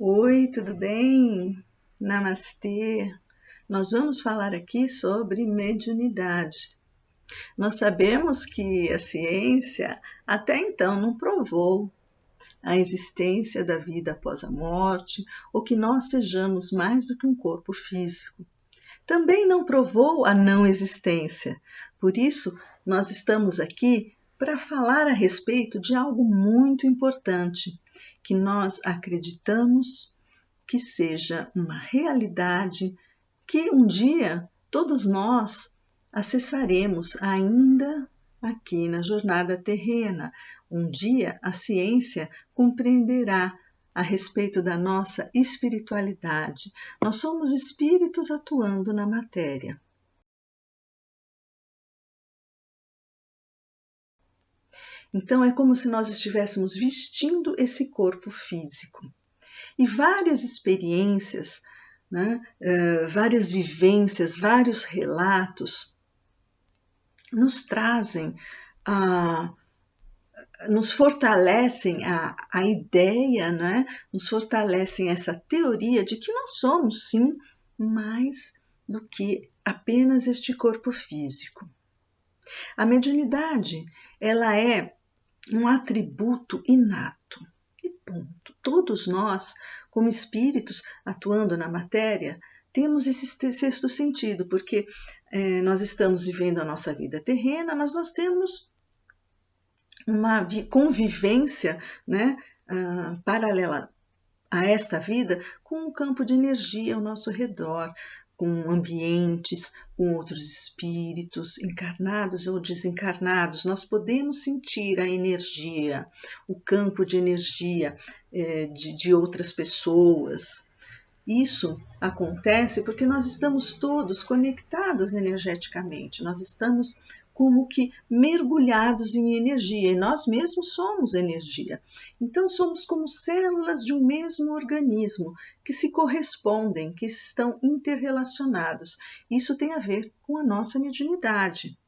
Oi, tudo bem? Namastê. Nós vamos falar aqui sobre mediunidade. Nós sabemos que a ciência até então não provou a existência da vida após a morte ou que nós sejamos mais do que um corpo físico. Também não provou a não existência. Por isso, nós estamos aqui para falar a respeito de algo muito importante que nós acreditamos que seja uma realidade que um dia todos nós acessaremos ainda aqui na jornada terrena. Um dia a ciência compreenderá a respeito da nossa espiritualidade. Nós somos espíritos atuando na matéria. Então é como se nós estivéssemos vestindo esse corpo físico. E várias experiências, né, várias vivências, vários relatos nos trazem, nos fortalecem a ideia, né, nos fortalecem essa teoria de que nós somos, sim, mais do que apenas este corpo físico. A mediunidade, ela é um atributo inato. E ponto. Todos nós, como espíritos atuando na matéria, temos esse sexto sentido, porque nós estamos vivendo a nossa vida terrena, mas nós temos uma convivência, né, paralela a esta vida com um campo de energia ao nosso redor, com ambientes, com outros espíritos, encarnados ou desencarnados. Nós podemos sentir a energia, o campo de energia de outras pessoas. Isso acontece porque nós estamos todos conectados energeticamente, nós estamos como que mergulhados em energia, e nós mesmos somos energia. Então somos como células de um mesmo organismo que se correspondem, que estão interrelacionados. Isso tem a ver com a nossa mediunidade.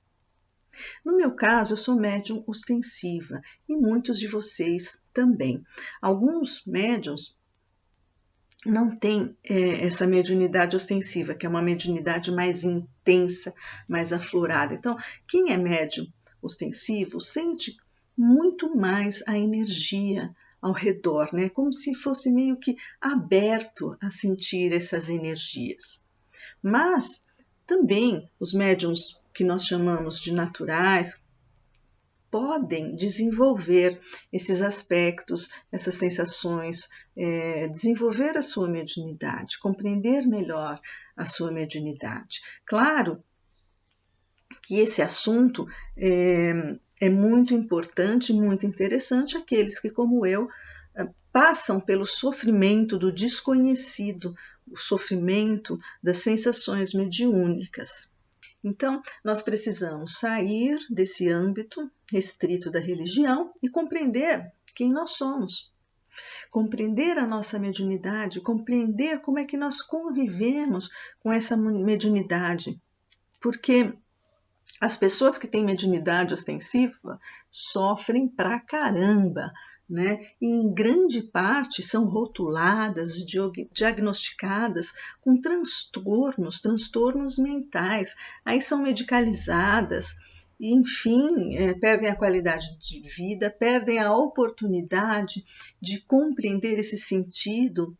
No meu caso, eu sou médium ostensiva e muitos de vocês também. Alguns médiums não tem essa mediunidade ostensiva, que é uma mediunidade mais intensa, mais aflorada. Então, quem é médium ostensivo sente muito mais a energia ao redor, né? Como se fosse meio que aberto a sentir essas energias. Mas também os médiums que nós chamamos de naturais, podem desenvolver esses aspectos, essas sensações, desenvolver a sua mediunidade, compreender melhor a sua mediunidade. Claro que esse assunto é muito importante, muito interessante, aqueles que, como eu, passam pelo sofrimento do desconhecido, o sofrimento das sensações mediúnicas. Então, nós precisamos sair desse âmbito restrito da religião e compreender quem nós somos. Compreender a nossa mediunidade, compreender como é que nós convivemos com essa mediunidade. Porque as pessoas que têm mediunidade ostensiva sofrem pra caramba, né? E em grande parte são rotuladas, diagnosticadas com transtornos mentais, aí são medicalizadas, e, enfim, perdem a qualidade de vida, perdem a oportunidade de compreender esse sentido.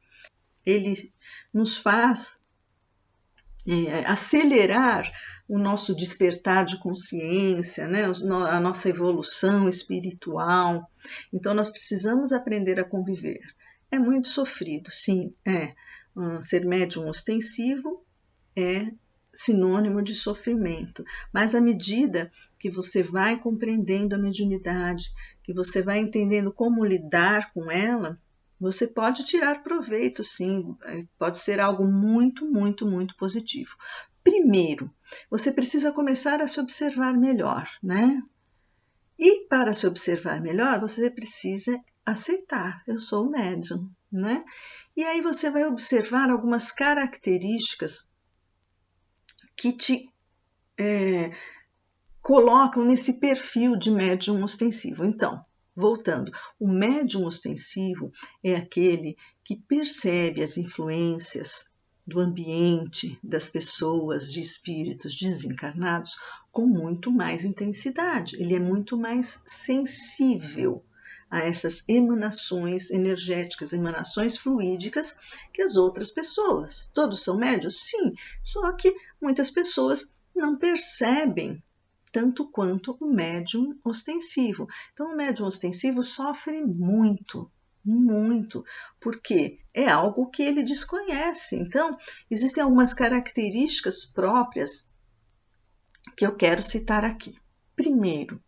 Ele nos faz acelerar o nosso despertar de consciência, né? A nossa evolução espiritual. Então, nós precisamos aprender a conviver. É muito sofrido, sim, ser médium ostensivo é sinônimo de sofrimento, mas à medida que você vai compreendendo a mediunidade, que você vai entendendo como lidar com ela, você pode tirar proveito, sim, pode ser algo muito, muito, muito positivo. Primeiro, você precisa começar a se observar melhor, né? E para se observar melhor, você precisa aceitar, eu sou médium, né? E aí você vai observar algumas características que te colocam nesse perfil de médium ostensivo. Então, voltando, o médium ostensivo é aquele que percebe as influências do ambiente, das pessoas, de espíritos desencarnados com muito mais intensidade. Ele é muito mais sensível a essas emanações energéticas, emanações fluídicas que as outras pessoas. Todos são médios? Sim, só que muitas pessoas não percebem tanto quanto o médium ostensivo. Então, o médium ostensivo sofre muito, porque é algo que ele desconhece. Então, existem algumas características próprias que eu quero citar aqui. Primeiro,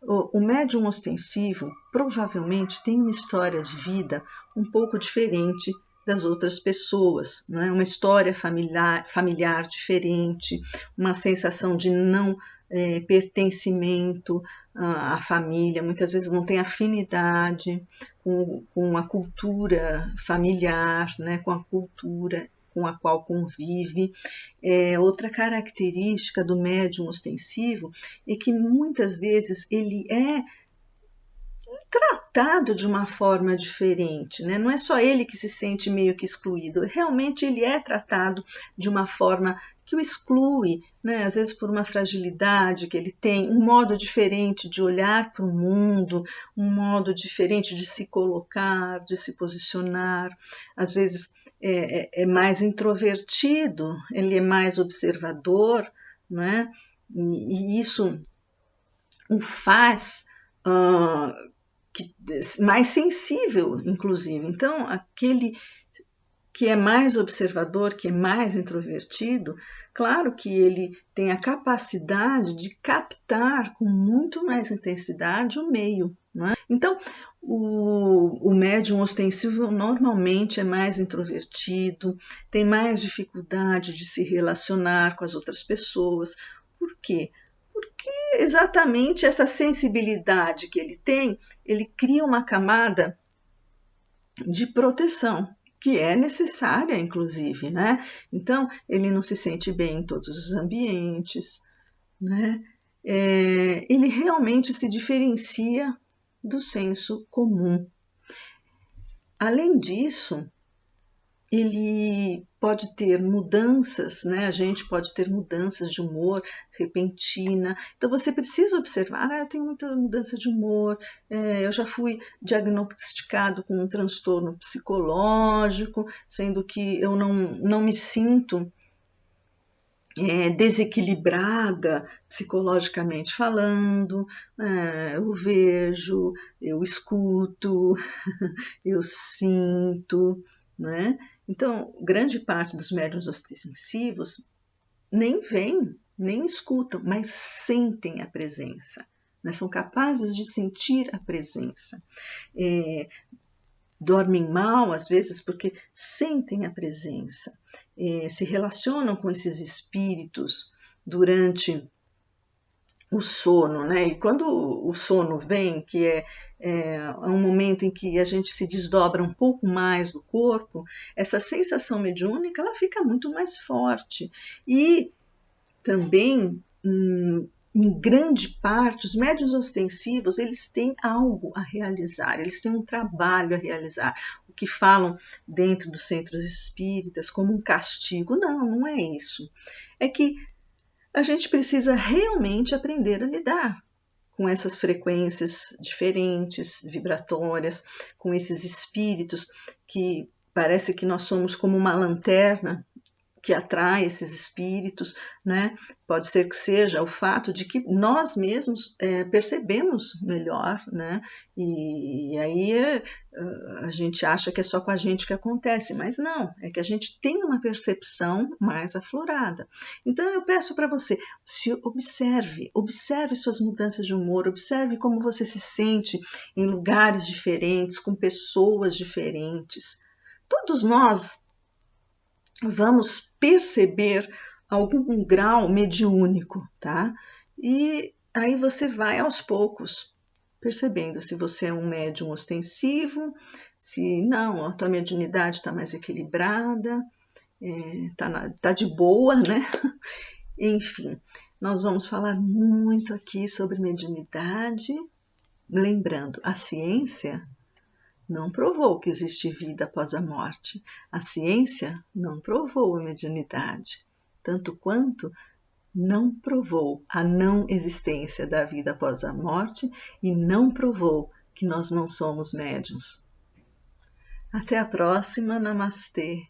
o médium ostensivo provavelmente tem uma história de vida um pouco diferente das outras pessoas, não é? Uma história familiar diferente, uma sensação de não pertencimento à família, muitas vezes não tem afinidade com a cultura familiar, né? Com a cultura com a qual convive. Outra característica do médium ostensivo é que muitas vezes ele é tratado de uma forma diferente, né? Não é só ele que se sente meio que excluído, realmente ele é tratado de uma forma que o exclui, né? Às vezes por uma fragilidade que ele tem, um modo diferente de olhar para o mundo, um modo diferente de se colocar, de se posicionar, às vezes é mais introvertido, ele é mais observador, né? E isso o faz mais sensível, inclusive. Então, aquele que é mais observador, que é mais introvertido, claro que ele tem a capacidade de captar com muito mais intensidade o meio, não é? Então, o médium ostensivo normalmente é mais introvertido, tem mais dificuldade de se relacionar com as outras pessoas. Por quê? Porque exatamente essa sensibilidade que ele tem, ele cria uma camada de proteção, que é necessária, inclusive, né? Então, ele não se sente bem em todos os ambientes, né? Ele realmente se diferencia do senso comum. Além disso, ele pode ter mudanças, né? A gente pode ter mudanças de humor repentina. Então você precisa observar, eu tenho muita mudança de humor, eu já fui diagnosticado com um transtorno psicológico, sendo que eu não me sinto desequilibrada psicologicamente falando, eu vejo, eu escuto, eu sinto, né? Então, grande parte dos médiuns ostensivos nem veem, nem escutam, mas sentem a presença, né? São capazes de sentir a presença. Dormem mal, às vezes, porque sentem a presença, se relacionam com esses espíritos durante o sono, né? E quando o sono vem, que é um momento em que a gente se desdobra um pouco mais do corpo, essa sensação mediúnica ela fica muito mais forte. E também, em grande parte, os médiuns ostensivos, eles têm algo a realizar, eles têm um trabalho a realizar. O que falam dentro dos centros espíritas como um castigo, não é isso. É que a gente precisa realmente aprender a lidar com essas frequências diferentes, vibratórias, com esses espíritos que parece que nós somos como uma lanterna que atrai esses espíritos, né? Pode ser que seja o fato de que nós mesmos percebemos melhor, né? E aí a gente acha que é só com a gente que acontece, mas não, é que a gente tem uma percepção mais aflorada. Então eu peço para você, se observe suas mudanças de humor, observe como você se sente em lugares diferentes, com pessoas diferentes. Todos nós vamos perceber algum grau mediúnico, tá? E aí você vai aos poucos percebendo se você é um médium ostensivo, se não, a tua mediunidade está mais equilibrada, tá de boa, né? Enfim, nós vamos falar muito aqui sobre mediunidade, lembrando, a ciência não provou que existe vida após a morte. A ciência não provou a mediunidade, tanto quanto não provou a não existência da vida após a morte e não provou que nós não somos médiuns. Até a próxima. Namastê!